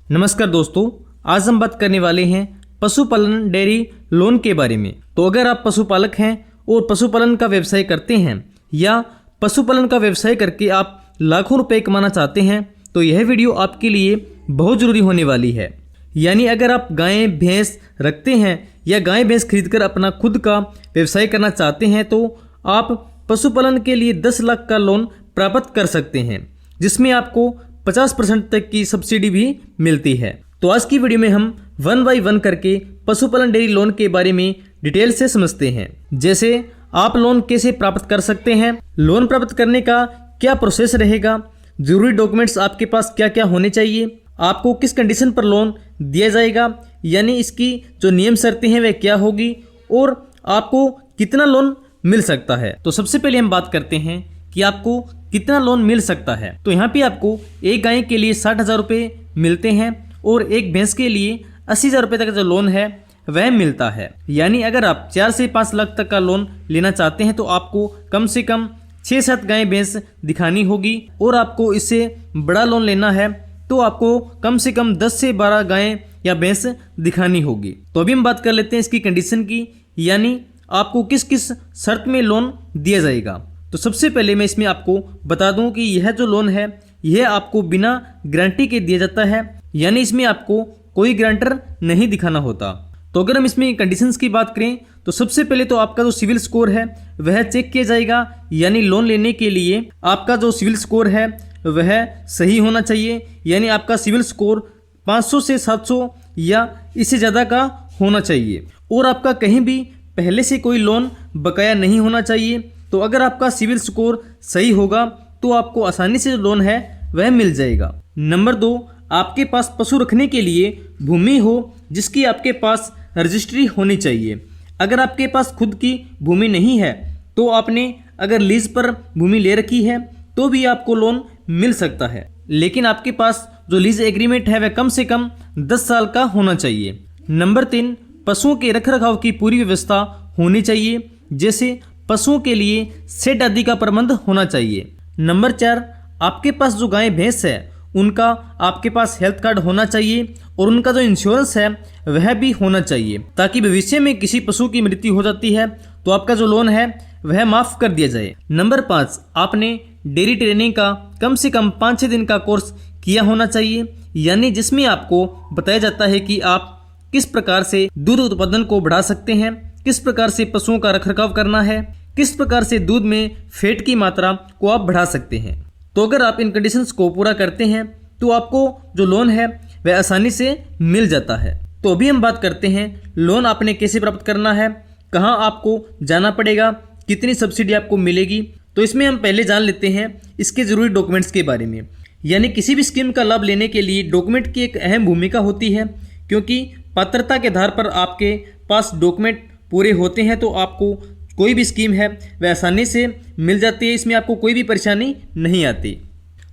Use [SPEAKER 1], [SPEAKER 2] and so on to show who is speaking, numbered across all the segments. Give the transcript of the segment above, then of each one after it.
[SPEAKER 1] नमस्कार दोस्तों, आज हम बात करने वाले हैं पशुपालन डेयरी लोन के बारे में। तो अगर आप पशुपालक हैं और पशुपालन का व्यवसाय करते हैं या पशुपालन का व्यवसाय करके आप लाखों रुपए कमाना चाहते हैं तो यह वीडियो आपके लिए बहुत ज़रूरी होने वाली है। यानी अगर आप गाय भैंस रखते हैं या गाय भैंस खरीदकर अपना खुद का व्यवसाय करना चाहते हैं तो आप पशुपालन के लिए 10 लाख का लोन प्राप्त कर सकते हैं, जिसमें आपको 50% तक की सब्सिडी भी मिलती है। तो आज की वीडियो में हम 1 बाय 1 करके पशुपालन डेयरी लोन के बारे में डिटेल से समझते हैं। जैसे आप लोन कैसे प्राप्त कर सकते हैं, लोन प्राप्त करने का क्या प्रोसेस रहेगा, जरूरी डॉक्यूमेंट्स आपके पास क्या क्या होने चाहिए, आपको किस कंडीशन पर लोन दिया जाएगा, यानी इसकी जो नियम शर्तें हैं वह क्या होगी और आपको कितना लोन मिल सकता है। तो सबसे पहले हम बात करते हैं कि आपको कितना लोन मिल सकता है। तो यहाँ पे आपको एक गाय के लिए 60,000 रुपये मिलते हैं और एक भैंस के लिए 80,000 रुपये तक जो लोन है वह मिलता है। यानी अगर आप 4 से 5 लाख तक का लोन लेना चाहते हैं तो आपको कम से कम 6-7 गाय भैंस दिखानी होगी, और आपको इससे बड़ा लोन लेना है तो आपको कम से कम 10 से 12 गाय या भैंस दिखानी होगी। तो अभी हम बात कर लेते हैं इसकी कंडीशन की, यानी आपको किस किस शर्त में लोन दिया जाएगा। तो सबसे पहले मैं इसमें आपको बता दूं कि यह जो लोन है यह आपको बिना गारंटी के दिया जाता है, यानी इसमें आपको कोई गारंटर नहीं दिखाना होता। तो अगर हम इसमें कंडीशंस की बात करें तो सबसे पहले तो आपका जो सिविल स्कोर है वह चेक किया जाएगा, यानी लोन लेने के लिए आपका जो सिविल स्कोर है वह सही होना चाहिए, यानी आपका सिविल स्कोर 500 से 700 या इससे ज़्यादा का होना चाहिए, और आपका कहीं भी पहले से कोई लोन बकाया नहीं होना चाहिए। तो अगर आपका सिविल स्कोर सही होगा तो आपको आसानी से जो लोन है वह मिल जाएगा। नंबर 2, आपके पास पशु रखने के लिए भूमि हो जिसकी आपके पास रजिस्ट्री होनी चाहिए। अगर आपके पास खुद की भूमि नहीं है तो आपने अगर लीज पर भूमि ले रखी है तो भी आपको लोन मिल सकता है, लेकिन आपके पास जो लीज एग्रीमेंट है वह कम से कम 10 साल का होना चाहिए। नंबर 3, पशुओं के रखरखाव की पूरी व्यवस्था होनी चाहिए, जैसे पशुओं के लिए शेड आदि का प्रबंध होना चाहिए। नंबर 4, आपके पास जो गाय भैंस है उनका आपके पास हेल्थ कार्ड होना चाहिए और उनका जो इंश्योरेंस है वह भी होना चाहिए, ताकि भविष्य में किसी पशु की मृत्यु हो जाती है तो आपका जो लोन है वह माफ कर दिया जाए। नंबर 5, आपने डेयरी ट्रेनिंग का कम से कम 5-6 दिन का कोर्स किया होना चाहिए, यानी जिसमें आपको बताया जाता है कि आप किस प्रकार से दूध उत्पादन को बढ़ा सकते हैं, किस प्रकार से पशुओं का रखरखाव करना है, किस प्रकार से दूध में फैट की मात्रा को आप बढ़ा सकते हैं। तो अगर आप इन कंडीशंस को पूरा करते हैं तो आपको जो लोन है वह आसानी से मिल जाता है। तो अभी हम बात करते हैं लोन आपने कैसे प्राप्त करना है, कहाँ आपको जाना पड़ेगा, कितनी सब्सिडी आपको मिलेगी। तो इसमें हम पहले जान लेते हैं इसके ज़रूरी डॉक्यूमेंट्स के बारे में। यानी किसी भी स्कीम का लाभ लेने के लिए डॉक्यूमेंट की एक अहम भूमिका होती है, क्योंकि पात्रता के आधार पर आपके पास डॉक्यूमेंट पूरे होते हैं तो आपको कोई भी स्कीम है वह आसानी से मिल जाती है, इसमें आपको कोई भी परेशानी नहीं आती।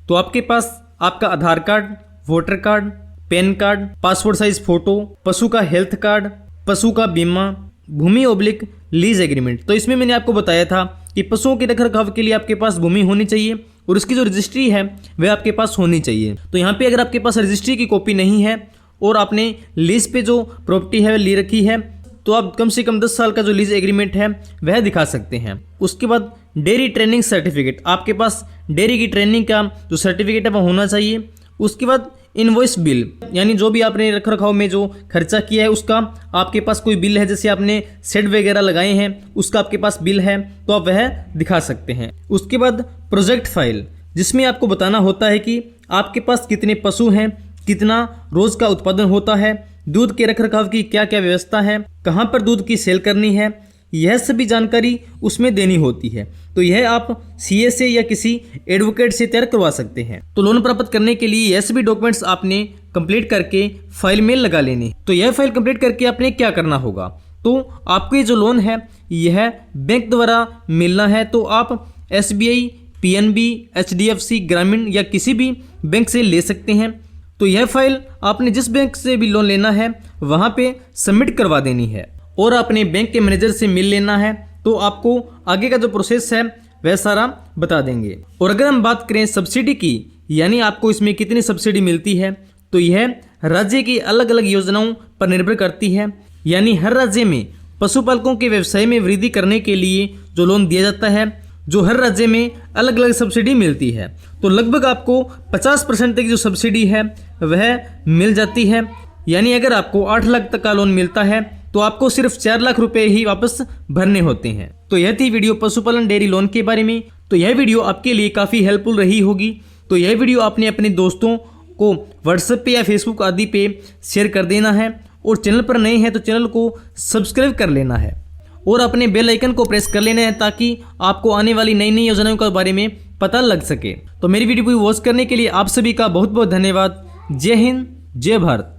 [SPEAKER 1] तो आपके पास आपका Aadhaar card, voter card, PAN card, passport size photo, पशु का हेल्थ कार्ड, पशु का बीमा, भूमि / लीज एग्रीमेंट। तो इसमें मैंने आपको बताया था कि पशुओं के रखरखाव के लिए आपके पास भूमि होनी चाहिए और उसकी जो रजिस्ट्री है वह आपके पास होनी चाहिए। तो यहाँ पे अगर आपके पास रजिस्ट्री की कॉपी नहीं है और आपने लीज पे जो प्रॉपर्टी है वह ले रखी है तो आप कम से कम 10 साल का जो लीज एग्रीमेंट है वह दिखा सकते हैं। उसके बाद डेयरी ट्रेनिंग सर्टिफिकेट, आपके पास डेयरी की ट्रेनिंग का जो सर्टिफिकेट है वह होना चाहिए। उसके बाद इनवॉइस बिल, यानी जो भी आपने रखरखाव में जो खर्चा किया है उसका आपके पास कोई बिल है, जैसे आपने शेड वगैरह लगाए हैं उसका आपके पास बिल है तो आप वह दिखा सकते हैं। उसके बाद प्रोजेक्ट फाइल, जिसमें आपको बताना होता है कि आपके पास कितने पशु हैं, कितना रोज का उत्पादन होता है, दूध के रखरखाव की क्या क्या व्यवस्था है, कहाँ पर दूध की सेल करनी है, यह सभी जानकारी उसमें देनी होती है। तो यह आप सीए से या किसी एडवोकेट से तैयार करवा सकते हैं। तो लोन प्राप्त करने के लिए यह सभी डॉक्यूमेंट्स आपने कंप्लीट करके फाइल में लगा लेनी। तो यह फाइल कंप्लीट करके आपने क्या करना होगा, तो आपको ये जो लोन है यह बैंक द्वारा मिलना है, तो आप SBI, PNB, HDFC, ग्रामीण या किसी भी बैंक से ले सकते हैं। तो यह फाइल आपने जिस बैंक से भी लोन लेना है वहाँ पे सबमिट करवा देनी है और अपने बैंक के मैनेजर से मिल लेना है, तो आपको आगे का जो प्रोसेस है वह सारा बता देंगे। और अगर हम बात करें सब्सिडी की, यानी आपको इसमें कितनी सब्सिडी मिलती है, तो यह राज्य की अलग अलग योजनाओं पर निर्भर करती है। यानी हर राज्य में पशुपालकों के व्यवसाय में वृद्धि करने के लिए जो लोन दिया जाता है, जो हर राज्य में अलग अलग सब्सिडी मिलती है, तो लगभग आपको 50% तक जो सब्सिडी है वह मिल जाती है। यानी अगर आपको 8 लाख तक का लोन मिलता है तो आपको सिर्फ 4 लाख रुपए ही वापस भरने होते हैं। तो यह थी वीडियो पशुपालन डेयरी लोन के बारे में। तो यह वीडियो आपके लिए काफ़ी हेल्पफुल रही होगी। तो यह वीडियो आपने अपने दोस्तों को व्हाट्सएप पे या फेसबुक आदि पे शेयर कर देना है, और चैनल पर नए हैं तो चैनल को सब्सक्राइब कर लेना है और अपने बेल आइकन को प्रेस कर लेना है ताकि आपको आने वाली नई नई योजनाओं के बारे में पता लग सके। तो मेरी वीडियो को वॉच करने के लिए आप सभी का बहुत बहुत धन्यवाद। जय हिंद, जय भारत।